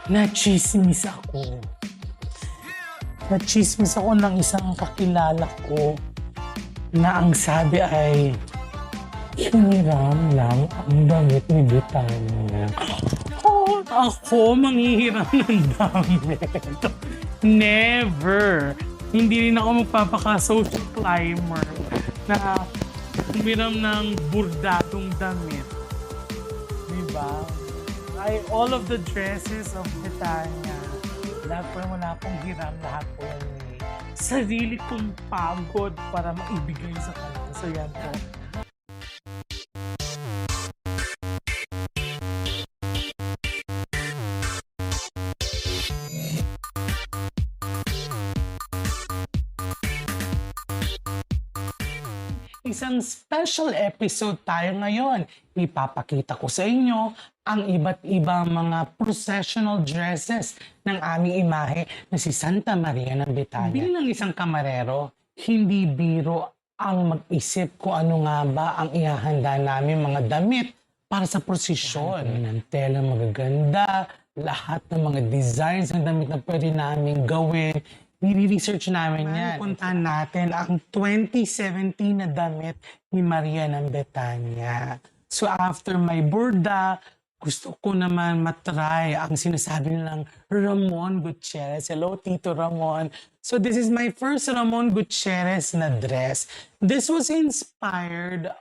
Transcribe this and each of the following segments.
Nachismis ako. Nachismis ako ng isang kakilala ko na ang sabi ay hiniram lang ang damit ni Betania. Oh, ako manghihiram ng damit. Never. Hindi rin ako magpapaka-social climber na humiram ng burdadong damit. Diba? All of the dresses of Betania, lahat po yung wala akong hiram, lahat po yan sarili kong pagod para maibigay sa kanya. So yan po. Isang special episode tayo ngayon. Ipapakita ko sa inyo ang iba't ibang mga processional dresses ng aming imahe na si Santa Maria ng Betania. Bilang isang kamarero, hindi biro ang mag-isip kung ano nga ba ang ihahanda namin mga damit para sa prosesyon. Ng tela magaganda, lahat ng mga designs ng damit na pwede namin gawin. Nire-research namin yan. Puntahan natin ang 2017 na damit ni Maria ng Betania. So after my burda, gusto ko naman matry ang sinasabi nilang Ramon Gutierrez. Hello, Tito Ramon. So this is my first Ramon Gutierrez na dress. This was inspired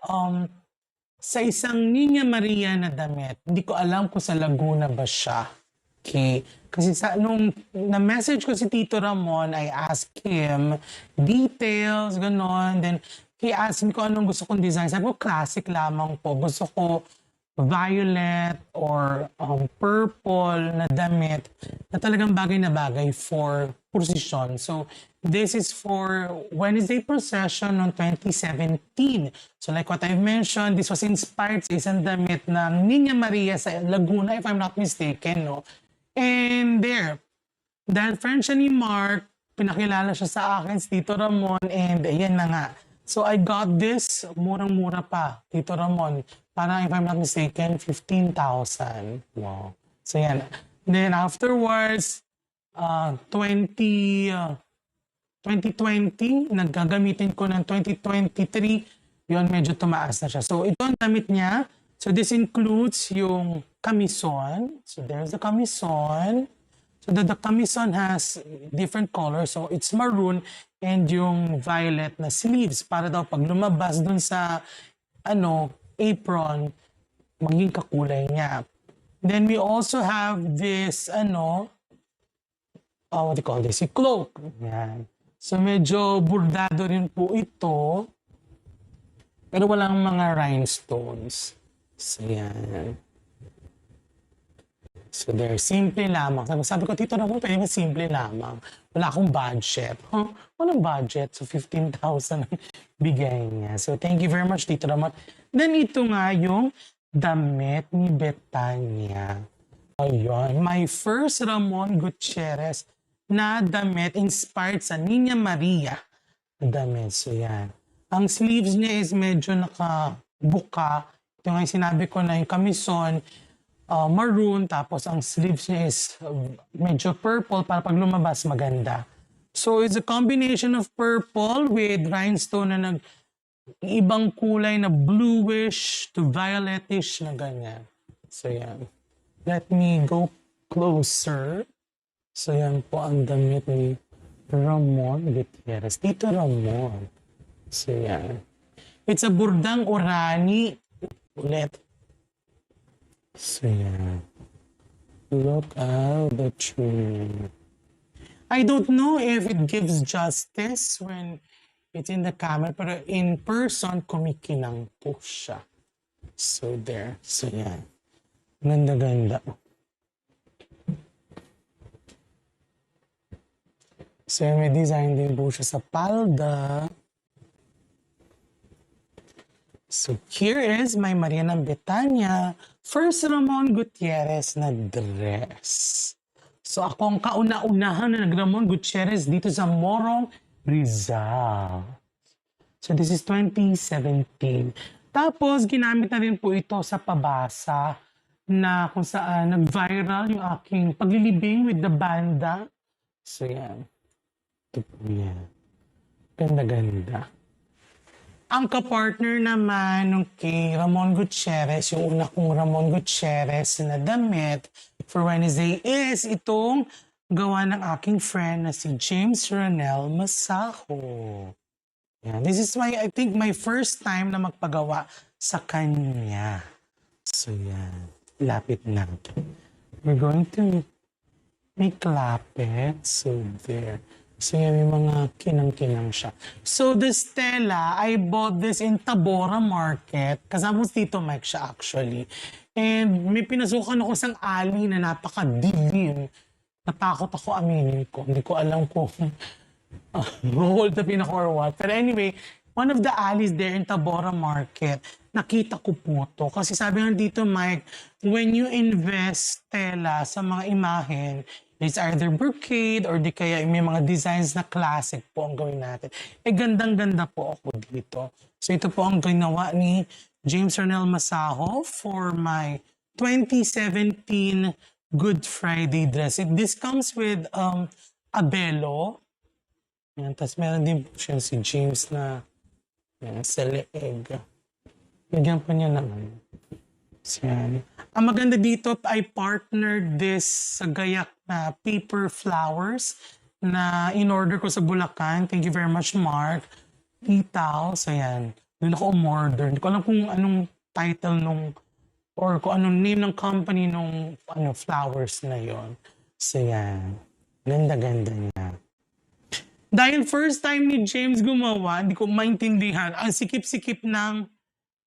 sa isang Niña Maria na damit. Hindi ko alam kung sa Laguna ba siya. Okay. Kasi nung na-message ko si Tito Ramon, I asked him details, gano'n. Then, he asked me kung anong gusto kong design. Sabi ko, classic lamang po. Gusto ko violet or purple na damit na talagang bagay na bagay for procession. So, this is for Wednesday procession noong 2017. So, like what I've mentioned, this was inspired sa isang damit ng Niña Maria sa Laguna, if I'm not mistaken, no? And there, dahil friend siya ni Mark, pinakilala siya sa akin, si Tito Ramon, and ayan na nga. So I got this, murang-mura pa, Tito Ramon. Parang if I'm not mistaken, 15,000. Wow. So yan. Then afterwards, 2020, naggagamitin ko ng 2023, yun medyo tumaas na siya. So ito ang damit niya. So this includes yung kamison. So there's the kamison. So the kamison has different colors. So it's maroon and yung violet na sleeves para daw pag lumabas dun sa apron, maging kakulay niya. Then we also have this what do you call this? A cloak. Yan. So medyo burdado rin po ito. Pero walang mga rhinestones. So, yan. So, they're simple lamang. Sabi ko, Tito Ramon, pwede simple lamang. Wala akong budget. Walang budget. So, 15,000 ang bigay niya. So, thank you very much, Tito Ramon. Then, ito nga yung damit ni Betania. Ayun. My first Ramon Gutierrez na damit inspired sa Niña Maria na damit. So, yan. Ang sleeves niya is medyo nakabuka. Ito nga yung sinabi ko na yung kamison, maroon, tapos ang sleeves niya is medyo purple para pag lumabas maganda. So it's a combination of purple with rhinestone na ibang kulay na bluish to violetish na ganyan. So yan. Let me go closer. So yan po ang damit ni Ramon Gutierrez. Tito Ramon. So yan. It's a burdang orani. Ulit. So, yeah. Look at the tree. I don't know if it gives justice when it's in the camera, pero in person, kumikinang po siya. So, there. So, yeah. Ganda-ganda. So, may design din po siya sa palda. So here is my Maria ng Betania, first Ramon Gutierrez na dress. So ako ang kauna-unahan na nag-Ramon Gutierrez dito sa Morong, Rizal. So this is 2017. Tapos ginamit na rin po ito sa pabasa na kung saan nag-viral yung aking paglilibing with the banda. So yan. Ito po yan. Ganda-ganda. Ang kapartner naman nung kay Ramon Gutierrez, yung una kong Ramon Gutierrez na damit for Wednesday is itong gawa ng aking friend na si James Ronel Masaho. Yan. This is I think my first time na magpagawa sa kanya. So yan. Lapit natin. We're going to make lapit. So there. So yan, may mga kinang-kinang siya. So the Stella, I bought this in Tabora Market. Kasama si Tito Mike siya actually. And may pinasukan ako isang alley na napakadilim. Natakot ako, aminin ko. Hindi ko alam kung hold up ako or what. But anyway, one of the alleys there in Tabora Market, nakita ko po to. Kasi sabi nga dito, Mike, when you invest, Stella, sa mga imahen, it's either brocade or di kaya may mga designs na classic po ang gawin natin. Eh, gandang-ganda po ako dito. So ito po ang ginawa ni James Ronel Masaho for my 2017 Good Friday dress. This comes with a belo. Yan, tapos meron din po siya si James na yan, sa leeg. Bigyan po niya naman. Yan. Ang maganda dito, I partnered this sa gayak na paper flowers na in-order ko sa Bulacan. Thank you very much, Mark. Titaw. So yan. Doon ako umorder. Hindi ko alam kung anong title nung or kung anong name ng company nung flowers na yon. So yan. Ganda-ganda niya. Dahil first time ni James gumawa, hindi ko maintindihan. Ang sikip-sikip ng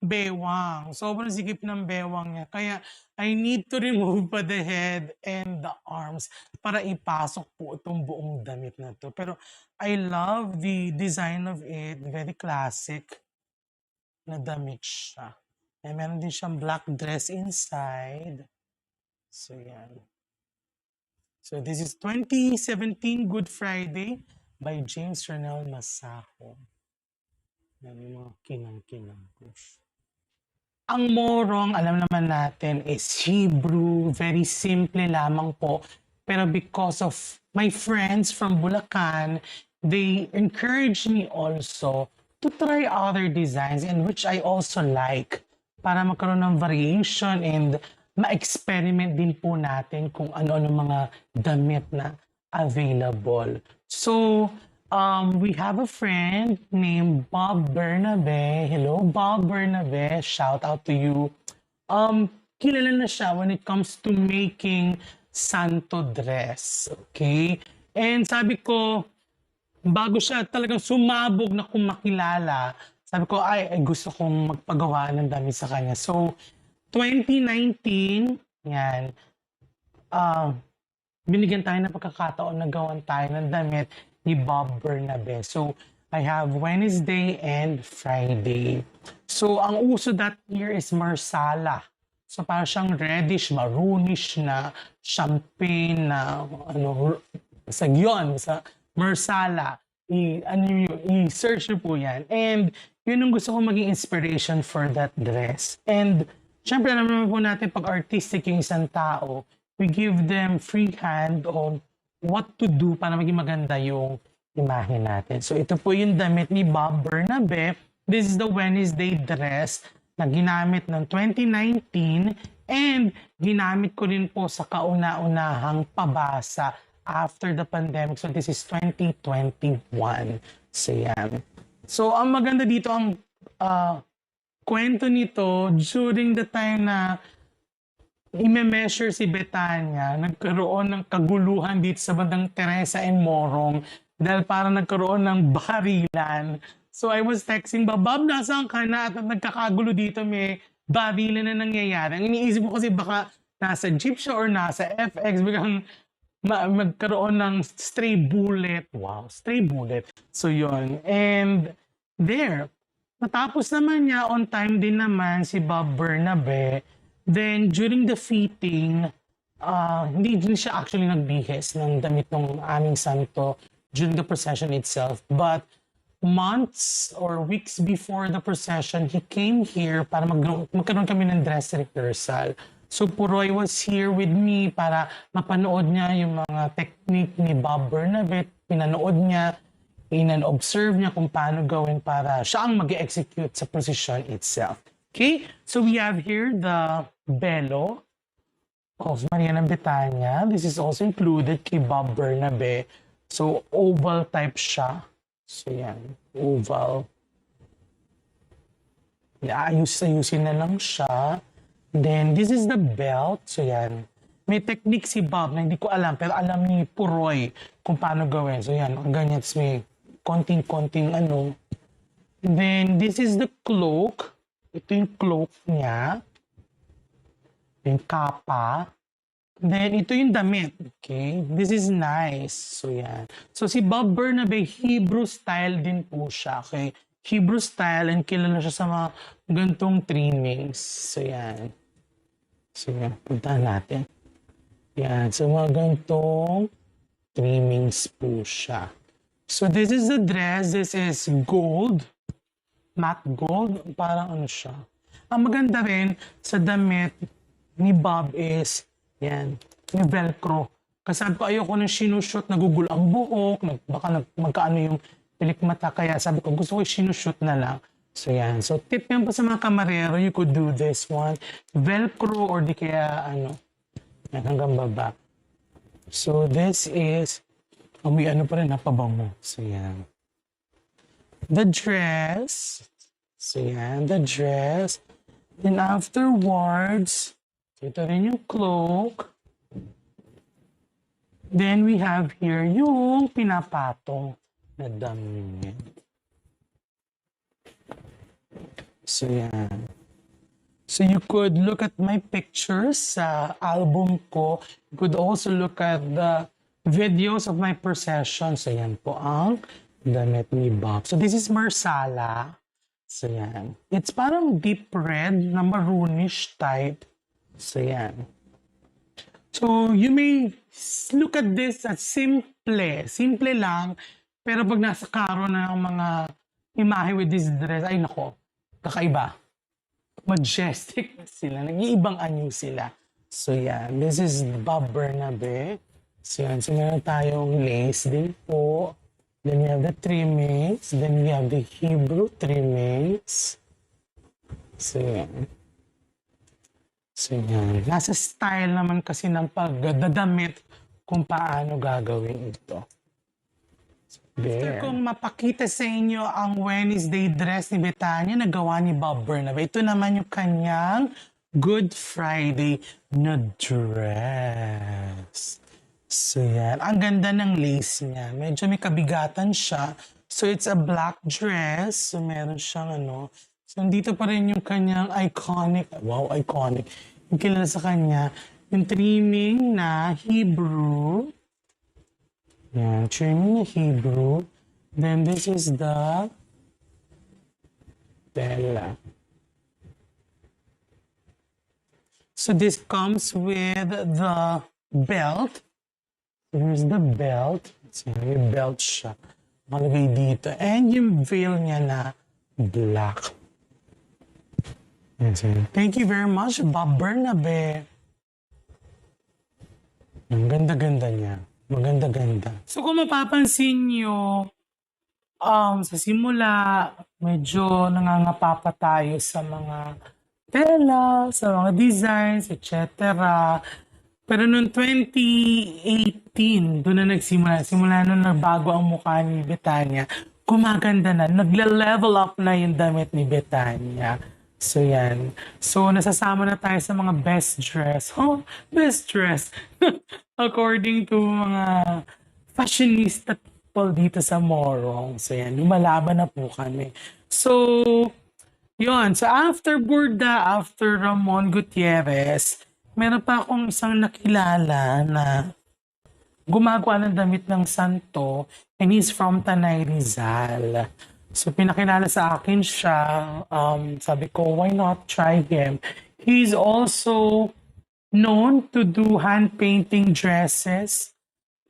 bewang. Sobrang sikip ng bewang niya. Kaya I need to remove pa the head and the arms para ipasok po itong buong damit na to. Pero I love the design of it. Very classic na damit siya. And meron din siyang black dress inside. So yan. So this is 2017 Good Friday by James Ronel Masaho. Yan yung mga kinang-kinang ko. Ang morong, alam naman natin, is Hebrew. Very simple lamang po. Pero because of my friends from Bulacan, they encouraged me also to try other designs and which I also like para magkaroon ng variation and ma-experiment din po natin kung ano-ano mga damit na available. So, we have a friend named Bob Bernabe. Hello, Bob Bernabe. Shout out to you. Kilala na siya when it comes to making santo dress. Okay? And sabi ko, bago siya talagang sumabog na kung makilala, sabi ko, ay gusto kong magpagawa ng damit sa kanya. So, 2019, yan, binigyan tayo ng pagkakataon na gawan tayo ng damit ni Bob Bernabe. So, I have Wednesday and Friday. So, ang uso that year is Marsala. So, parang siyang reddish, maroonish na champagne na, sagyon, sa Marsala. I-search nyo po yan. And, yun ang gusto ko maging inspiration for that dress. And, syempre, alam naman po natin, pag artistic yung isang tao, we give them free hand on what to do para maging maganda yung imahe natin. So ito po yung damit ni Bob Bernabe. This is the Wednesday dress na ginamit ng 2019 and ginamit ko rin po sa kauna-unahang pabasa after the pandemic. So this is 2021. So yan. So ang maganda dito, ang kwento nito during the time na i-measure si Betania, nagkaroon ng kaguluhan dito sa bandang Teresa and Morong dahil parang nagkaroon ng barilan. So I was texting, Bob, nasaan ka na? At nagkakagulo dito, may barilan na nangyayari. Ang iniisip ko kasi baka nasa jeep siya or nasa FX, biglang magkaroon ng stray bullet. Wow, stray bullet. So yon. And there, natapos naman niya, on time din naman si Bob Bernabe. Then, during the fitting, hindi siya actually nagbihis ng damit ng aming santo during the procession itself. But months or weeks before the procession, he came here para magkaroon kami ng dress rehearsal. So Puroy was here with me para mapanood niya yung mga technique ni Bob Bernabé. Pinanood niya, in-observe niya kung paano gawin para siya ang mag-execute sa position itself. Okay, so we have here the bello of Maria ng Betania. This is also included kay Bob Bernabé. So oval type siya. So yan, oval. Ayusin na lang siya. Then this is the belt. So yan. May technique si Bob na hindi ko alam, pero alam ni Puroy kung paano gawin. So yan, ang ganyan. May konting-konting ano. Then this is the cloak. Ito yung cloak niya. Yung kapa. Then ito yung damit. Okay? This is nice. So yan. So si Bob Bernabé, Hebrew style din po siya. Okay? Hebrew style and kilala siya sa mga gantong trimmings. So yan. So yan. Puntahan natin. Yan. So mga gantong trimmings po siya. So this is the dress. This is gold. Matte gold. Parang ano siya. Ang maganda rin sa damit ni Bob is yan. Yung velcro. Kasi sabi ko ayoko nang sinushoot. Nagugulo ang buhok. Baka magkaano yung pilik mata. Kaya sabi ko gusto ko sinushoot na lang. So yan. So tip yan pa sa mga kamarero. You could do this one. Velcro or di kaya ano. Yan hanggang baba. So this is may ano pa rin napabango. So yan. The dress. So yan. The dress. Then afterwards, ito rin yung cloak. Then we have here yung pinapatong na damit. So yan. So you could look at my pictures sa album ko. You could also look at the videos of my procession. So yan po ang damit ni Bob. So this is Marsala. So yan. It's parang deep red na maroonish type. So yan. So you may look at this as simple. Simple lang. Pero pag nasa karo na ng mga imahe with this dress, ay nako, kakaiba. Majestic sila. Nag-iibang anyo sila. So yan. This is Bob Bernabé. So yan. So meron tayong lace din po. Then we have the trimmings. Then we have the Hebrew trimmings. So yan. So yan. Nasa style naman kasi ng pagdadamit kung paano gagawin ito. There. Gusto kong mapakita sa inyo ang Wednesday dress ni Betania na gawa ni Bob Bernabé. Ito naman yung kanyang Good Friday na dress. So yan. Ang ganda ng lace niya. Medyo may kabigatan siya. So it's a black dress. So meron siyang ano. So dito pa rin yung kanyang iconic. Wow, iconic. Yung kilala sa kanya. Yung trimming na Hebrew. Yan. Trimming na Hebrew. Then this is the Bella. So this comes with the belt. Here's the belt. So, yung belt siya. Malagay dito. And yung veil niya na black. Yes, thank you very much, Bob Bernabé. Ang ganda-ganda niya. Maganda-ganda. So kung mapapansin nyo, sa simula, medyo nangangapa pa tayo sa mga tela, sa mga designs, etc. Pero noong 2018, doon na nagsimula. Simula nung nagbago ang mukha ni Betania, gumaganda na. Nagle-level up na yung damit ni Betania. So yan. So nasasama na tayo sa mga best dress. Oh, best dress. According to mga fashionista people dito sa Morong. So yan, lumalaban na po kami. So, yun. So after Burda, after Ramon Gutierrez, meron pa akong isang nakilala na gumagawa ng damit ng santo and he's from Tanay Rizal. So pinakilala sa akin siya, sabi ko, why not try him? He's also known to do hand painting dresses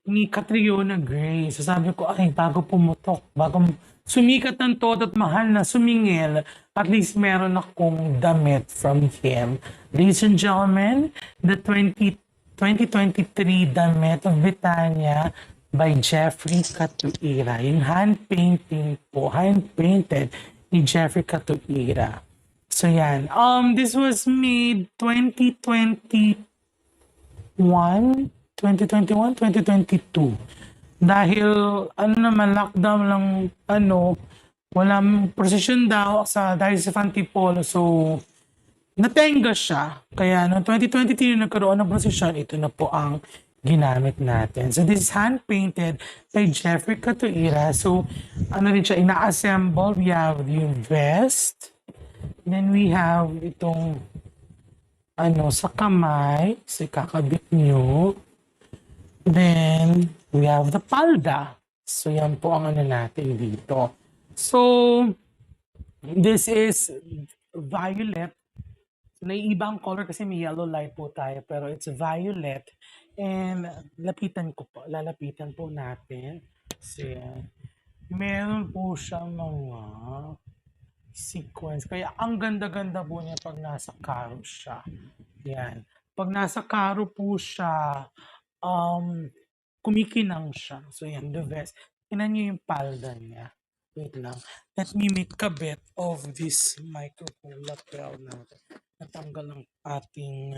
ni Catriona Gray. So sabi ko, ay, bago pumutok, bago sumikat ng todo at mahal na sumingil, at least meron akong damit from him. Ladies and gentlemen, the 2023 damit of Britannia by Jeffrey Catuira. Yung hand-painting po, hand-painted ni Jeffrey Catuira. So yan. This was made 2022. Dahil ano naman lockdown lang walang procession daw dahil sa Antipolo. So natenga siya. Kaya noong 2023 nagkaroon ng procession, ito na po ang ginamit natin. So this is hand-painted by Jeffrey Catuira. So ano rin siya, ina-assemble. We have yung vest. Then we have itong sa kamay. So kakabit nyo. Then we have the palda. So yan po ang natin dito. So this is violet. So, naiibang color kasi may yellow light po tayo, pero it's violet. And lalapitan po natin. So, meron po siyang mga sequence. Kaya ang ganda-ganda po niya pag nasa karo siya. Yan. Pag nasa karo po siya, kumikinang siya. So, yan, the vest. Tinan niyo yung palda niya. Wait lang. Let me make a bit of this microphone lapel natin. Natanggal ang ating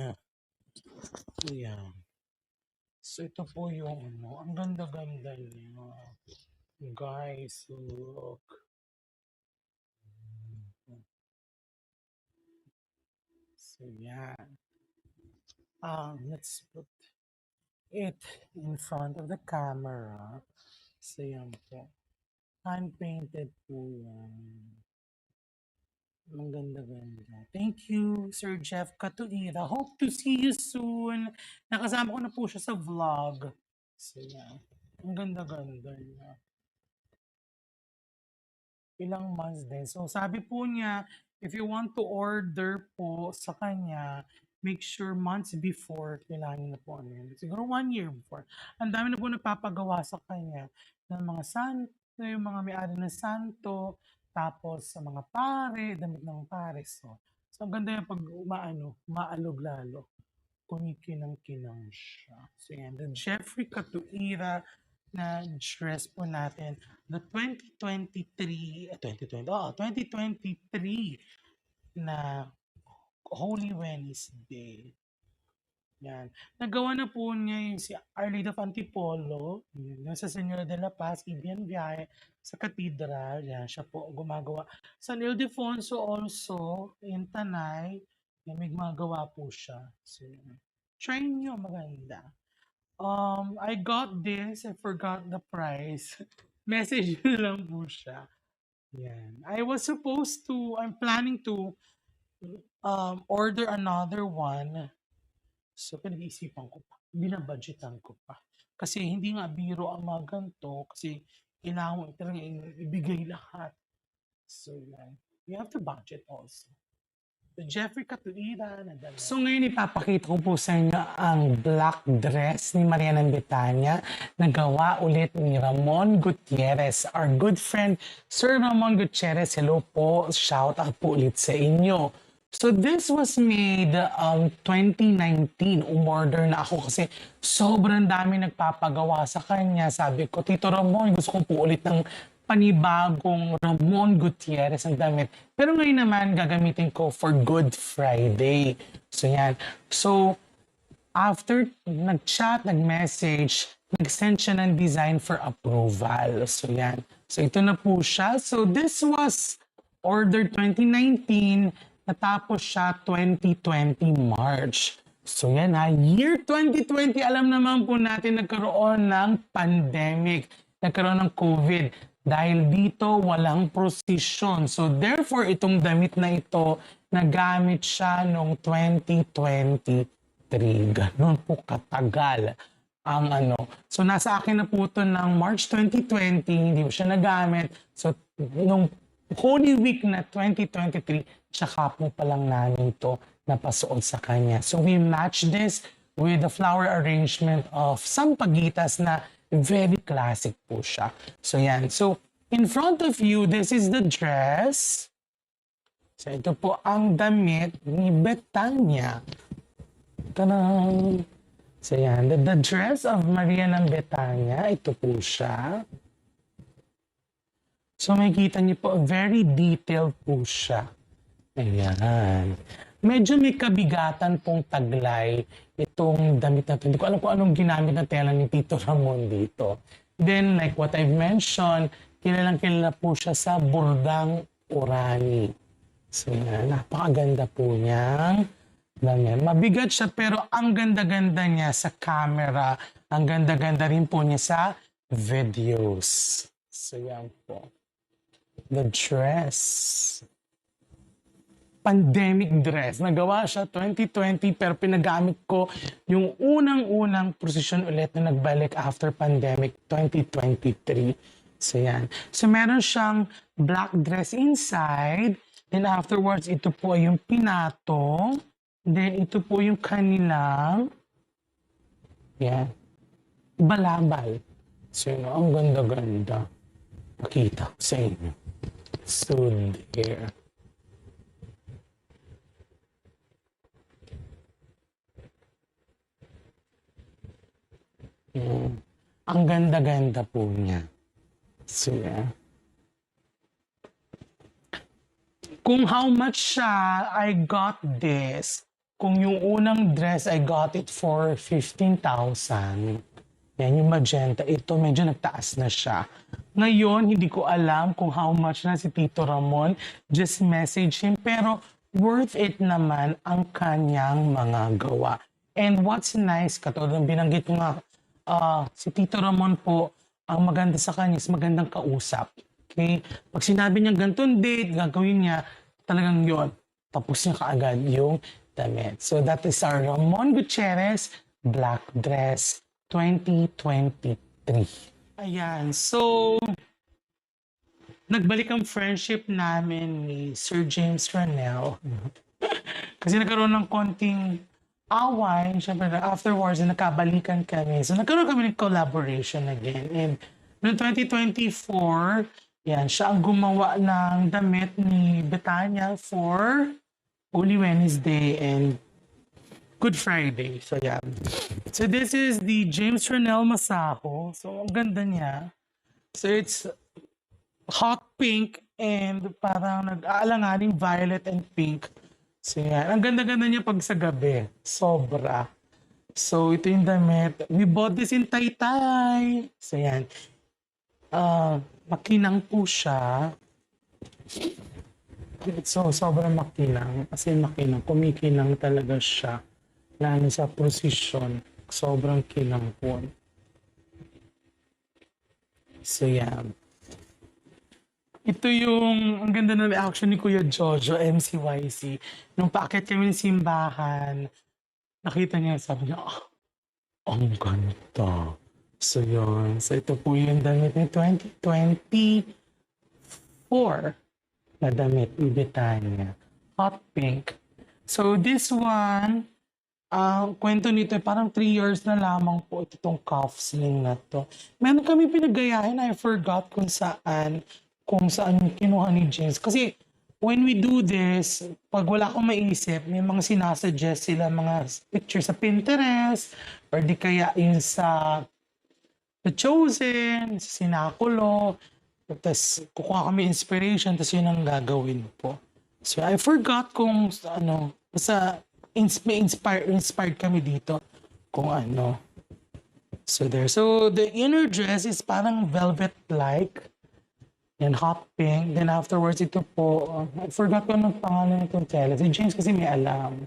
yan. So ito po yung ang ganda-ganda niya. Guys, look. So yan. Let's put it in front of the camera. So yan po. Hand-painted po yan. Ang ganda-ganda. Thank you, Sir Jeff Catuira. Hope to see you soon. Nakasama ko na po siya sa vlog. So, yeah. Ang ganda-ganda niya. Ilang months din. So, sabi po niya, if you want to order po sa kanya, make sure months before, kailangan na po yun. Siguro 1 year before. Ang dami na po nagpapagawa sa kanya ng mga santo, yung mga may-ari ng santo, tapos sa mga pare, damit ng pare. So ang ganda yung pag maalog lalo. Kumikinang-kinang siya. So yan, the Jeffrey Catuira na dress po natin. The 2023 na Holy Wednesday. Yan. Nagawa na po niya yung si Our Lady of Antipolo, yung sa Señora de la Paz, Ibian Biyahe, sa Cathedral. Yan, siya po gumagawa. San Ildefonso also, in Tanay, may gumagawa po siya. So, try nyo, maganda. I got this, I forgot the price. Message lang po siya. Yan. I'm planning to order another one. So, pinag-iisipan ko pa. Binabudgetan ko pa. Kasi hindi nga biro ang mga ganito. Kasi kailangan mo talaga ibigay lahat. So, you have to budget also. So, Jeffrey Catuira na dala. So, ngayon ipapakita ko po sa inyo ang black dress ni Maria ng Betania na gawa ulit ni Ramon Gutierrez. Our good friend, Sir Ramon Gutierrez. Hello po. Shout out po ulit sa inyo. So this was made 2019. Umorder na ako kasi sobrang dami nagpapagawa sa kanya. Sabi ko, Tito Ramon, gusto ko po ulit ng panibagong Ramon Gutierrez ang damit. Pero ngayon naman, gagamitin ko for Good Friday. So yan. So after nag-chat, nag-message, nag-send siya ng design for approval. So yan. So ito na po siya. So this was ordered 2019. Natapos siya 2020 March. So yan year 2020, alam naman po natin nagkaroon ng pandemic, nagkaroon ng COVID. Dahil dito walang procession. So therefore, itong damit na ito, nagamit siya noong 2023. Ganun po katagal ang So nasa akin na po ito ng March 2020, hindi ko siya nagamit. So nung Holy Week na 2023, tsaka po palang namin ito napasuot sa kanya. So we match this with the flower arrangement of Sampaguitas na Very classic po siya. So yan. So, in front of you, this is the dress. So, ito po ang damit ni Betania. Tanang! So, yan. The dress of Maria ng Betania. Ito po siya. So, makikita niyo po, very detailed po siya. Ayan. Medyo may kabigatan pong taglay itong damit na ito. Hindi ko alam kung anong ginamit na tela ni Tito Ramon dito. Then, like what I've mentioned, kilalang-kilala po siya sa Burdang Urani. So, yan. Napakaganda po niyang damit. Mabigat siya pero ang ganda-ganda niya sa camera. Ang ganda-ganda rin po niya sa videos. So, yan po. The dress. Pandemic dress. Nagawa siya 2020 pero pinagamit ko yung unang-unang posisyon ulit na nagbalik after pandemic 2023. So yan. So meron siyang black dress inside. Then afterwards, ito po yung pinato. Then ito po yung kanilang yan. Balabal. So yun, ang ganda-ganda. Pakita ko sa inyo. So there. Ang ganda-ganda po niya. So, yeah. Kung how much siya, I got this. Kung yung unang dress, I got it for 15,000. Yan, yung magenta. Ito, medyo nagtaas na siya. Ngayon, hindi ko alam kung how much na si Tito Ramon. Just message him. Pero, worth it naman ang kanyang mga gawa. And what's nice, katulad ng binanggit ko nga, si Tito Ramon po, ang maganda sa kanya is magandang kausap. Okay? Pag sinabi niya ganitong date, gagawin niya, talagang yon. Tapos niya kaagad yung damit. So that is our Ramon Gutierrez Black Dress 2023. Ayan. So, nagbalik ang friendship namin ni Sir James Ranel. Kasi nagkaroon ng konting away, syempre afterwards, nakabalikan kami. So nagkaroon kami ng collaboration again. And noong 2024, yan, siya ang gumawa ng damit ni Betania for Holy Wednesday and Good Friday. So yan. So this is the James Ranel Masaho. So ang ganda niya. So it's hot pink and parang nag-aalanganing violet and pink. So yan. Ang ganda-ganda niya pag sa gabi. Sobra. So ito yung damit. We bought this in Taytay. So yan. Makinang po siya. So sobrang makinang. As in makinang. Kumikinang talaga siya. Lalo sa posisyon. Sobrang kinang po. So yan. Ito yung, ang ganda na reaction ni Kuya Jojo, MCYC. Nung paakyat kami ng simbahan, nakita niya, sabi niya, ang ganda. So yun. So ito po yung damit ni 2024 na damit ni Betania. Hot pink. So this one, ang kwento nito, parang 3 years na lamang po itong cuff sling na to. Meron kami pinagayahin, I forgot kung saan kinuha ni James. Kasi when we do this, pag wala akong maisip, may mga sinasuggest sila mga pictures sa Pinterest or di kaya yun sa The Chosen, sa Sinakulo. Tapos kukuha kami inspiration, tapos yun ang gagawin po. So I forgot kung ano, basta inspired kami dito kung ano. So there. So the inner dress is parang velvet-like. And hot pink. Then afterwards, ito po, I forgot ko anong pangalan nitong tela. Si James kasi may alam.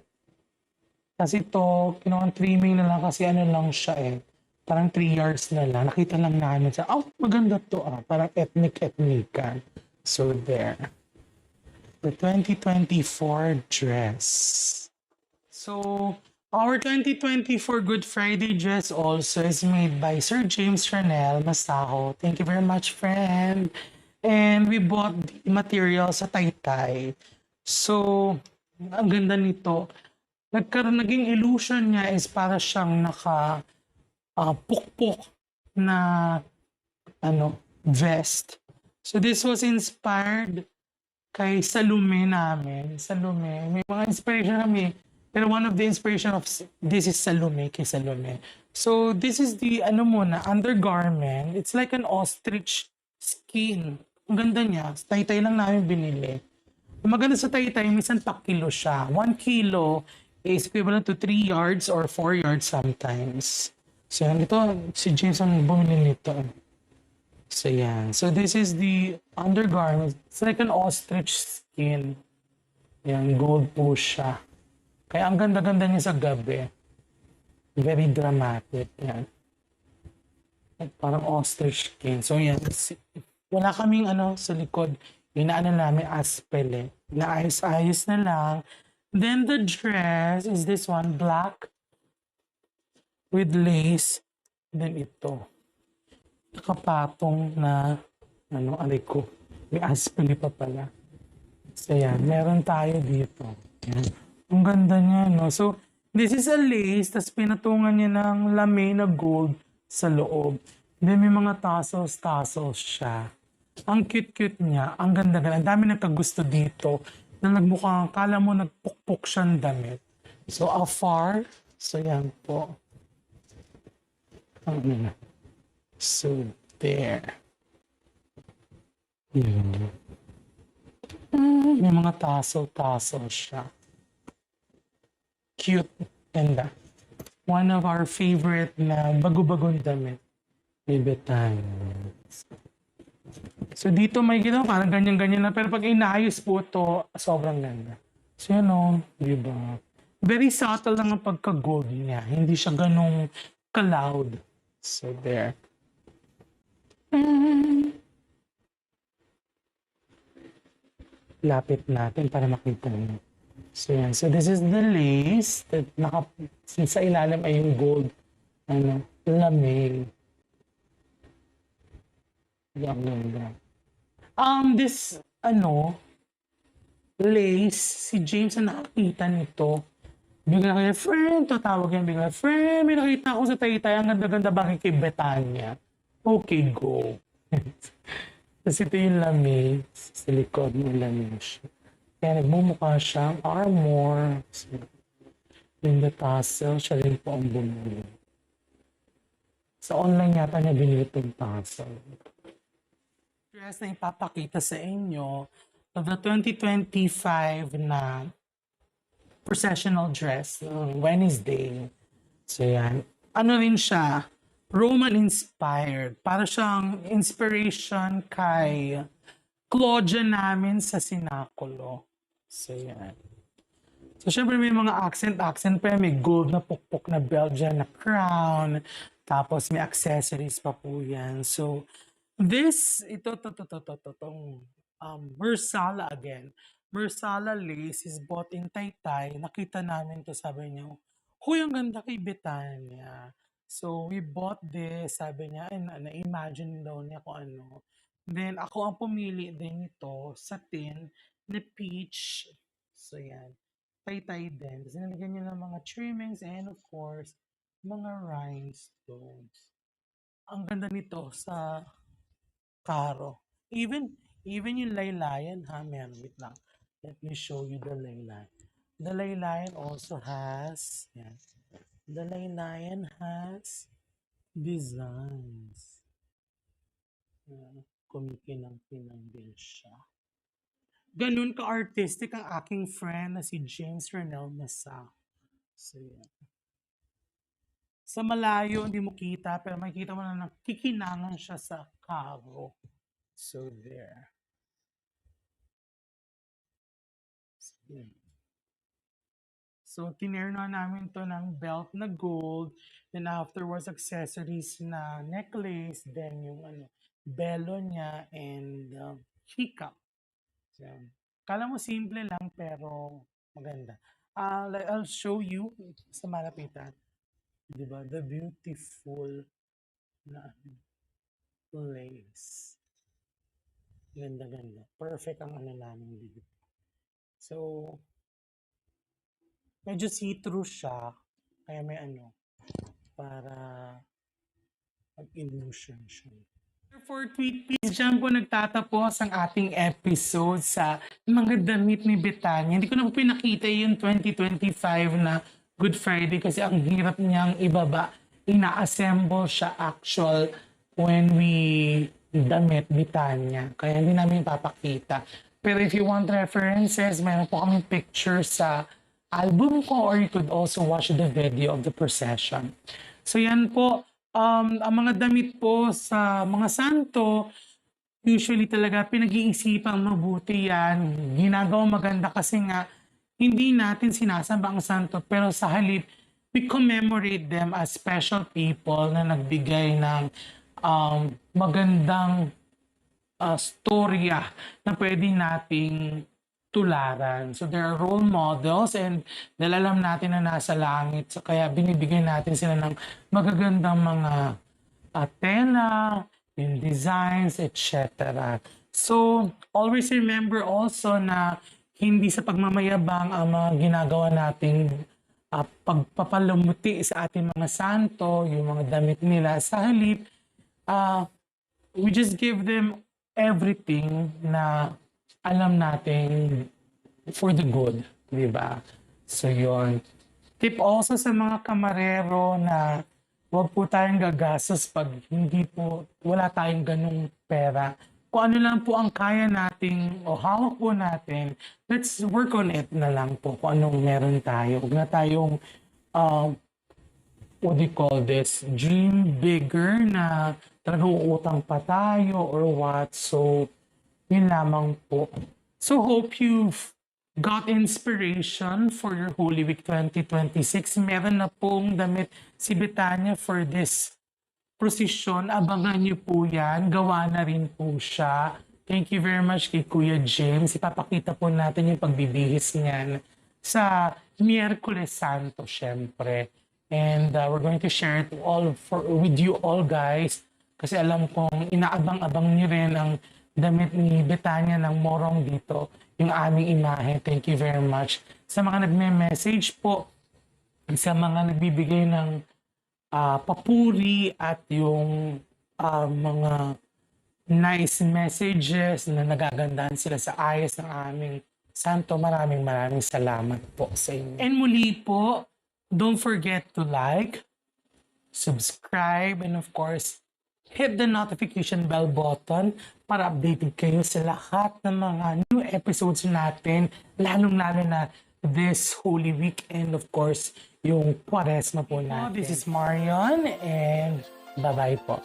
Kasi ito, kinuha trimming na lang kasi ano lang siya eh. Parang 3 years na lang. Nakita lang namin sa, maganda to ah. Parang ethnic-ethnican. So there. The 2024 dress. So, our 2024 Good Friday dress also is made by Sir James Ranel Masaho. Thank you very much, friend. And we bought the material sa Taytay. So, ang ganda nito. Naging illusion niya is para siyang pukpok na vest. So this was inspired kay Salome namin. Salome. May mga inspiration kami. Pero one of the inspiration of this is Salome, kay Salome. So this is the undergarment. It's like an ostrich skin. Ang ganda niya. Sa Taytay lang namin binili. Ang maganda sa Taytay, minsan pa-kilo siya. 1 kilo is equivalent to 3 yards or 4 yards sometimes. So yan, ito, si James ang bumili nito. So yan. So this is the undergarment. It's like an ostrich skin. Yan, gold po siya. Kaya ang ganda-ganda niya sa gabi. Very dramatic. Yan. Parang ostrich skin. So yan. Wala kaming sa likod. Inaano namin aspele. Naayos-ayos na lang. Then the dress is this one, black with lace. Then ito. Nakapatong na aray ko. May aspele pa pala. So yan, meron tayo dito. Yan. Ang ganda niya, no? So, this is a lace, tapos pinatungan niya ng lame na gold sa loob. Then may mga tassels siya. Ang cute-cute niya, ang ganda-ganda. Ang dami nagkagusto dito na nagmukhang, kala mo nagpukpok siyang damit. So, afar, so yan po. So, there. Yun. May mga tassel siya. Cute. Ganda. One of our favorite na bago-bagong damit. Libetan. So, dito may ginawa, parang ganyan-ganyan na. Pero pag inayos po ito, sobrang ganda. So, diba? Very subtle lang ang pagka-gold niya. Hindi siya ganong ka-loud. So, there. Lapit natin para makita niyo. So, yan. So, this is the lace that sa ilalim ay yung gold, lamay. Yan, ganda. This, lace, si James ang nakakita nito. Bigla kaya, friend, tatawag yan bigla, friend, may nakita ako sa Taytay, ang ganda-ganda bakit kay Betania. Okay, go. Tapos ito yung lamay, sa likod ng lamay siya. Kaya nagmumukha siyang armor. Yung the tassel, siya rin po ang bumili. Sa online yata niya binili itong tassel. Dress na ipapakita sa inyo of the 2025 na processional dress, Wednesday. So yan. Ano rin siya? Roman-inspired. Para siyang inspiration kay Claudia namin sa Sinakulo. So yan. So syempre may mga accent pa. May gold na pukpok na Belgian na crown. Tapos may accessories pa po yan. So itong Mersala again. Mersala lace is bought in Taytay. Nakita namin to, sabi niya, huy, ang ganda kay Betania. So, we bought this, sabi niya, and na-imagine daw niya kung ano. Then, ako ang pumili din ito sa tin na peach. So, yan. Taytay din. Tapos, nilagyan niya ng mga trimmings and, of course, mga rhinestones. Ang ganda nito sa karo. Even yung laylayan, wait lang. Let me show you the laylayan. The laylayan also has, the laylayan has designs. Kumikinang-kinang din siya. Ganun ka-artistic ang aking friend na si James Renel Mesa. So, yan. Sa malayo, hindi mo kita, pero makikita mo na nakikinangan siya sa karo. So, there. So, tinerno namin to ng belt na gold, then afterwards accessories na necklace, then yung belo niya, and hiccup. So, kala mo simple lang, pero maganda. I'll show you sa malapitan. Diba? The beautiful na lace. Ganda-ganda. Perfect ang namin dito. So, medyo see-through siya. Kaya may para Illusion siya. For Tweet Please, dyan po nagtatapos ang ating episode sa mga damit ni Betania. Hindi ko na po pinakita yung 2025 na Good Friday kasi ang hirap niyang ibaba. Ina-assemble siya actual when we damit Betania. Kaya hindi namin papakita. Pero if you want references, mayroon po kaming picture sa album ko or you could also watch the video of the procession. So yan po, ang mga damit po sa mga santo, usually talaga pinag-iisipang mabuti yan. Ginagawang maganda kasi nga hindi natin sinasamba ang santo pero sa halip, we commemorate them as special people na nagbigay ng magandang storya na pwede nating tularan. So there are role models and dahil alam natin na nasa langit. So kaya binibigyan natin sila ng magagandang mga tela, yung designs, etc. So always remember also na hindi sa pagmamayabang ang mga ginagawa nating pagpapalumuti sa ating mga santo, yung mga damit nila. Sa halip, we just give them everything na alam natin for the good, di ba? So yun. Tip also sa mga kamarero na huwag po tayong gagastos pag hindi po, wala tayong ganung pera. Kung ano lang po ang kaya nating o hawak po natin, let's work on it na lang po kung anong meron tayo. Huwag na tayong, what do you call this, dream bigger na talagang uutang pa tayo or what. So, yun lamang po. So hope you've got inspiration for your Holy Week 2026. Meron na pong damit si Betania for this procession. Abangan niyo po yan. Gawa na rin po siya. Thank you very much kay Kuya James. Ipapakita po natin yung pagbibihis niyan sa Miyerkules Santo, syempre. And we're going to share it all with you all, guys. Kasi alam kong inaabang-abang niyo rin ang damit ni Betania ng morong dito, yung aming imahe. Thank you very much. Sa mga nagme-message po, sa mga nagbibigay ng papuri at yung mga nice messages na nagagandahan sila sa ayos ng aming santo, maraming salamat po sa inyo. And muli po, don't forget to like, subscribe, and of course, hit the notification bell button para updated kayo sa lahat ng mga new episodes natin, lalong-lalo na this Holy Week and of course, yung Quaresma po natin. This is Marion and bye-bye po.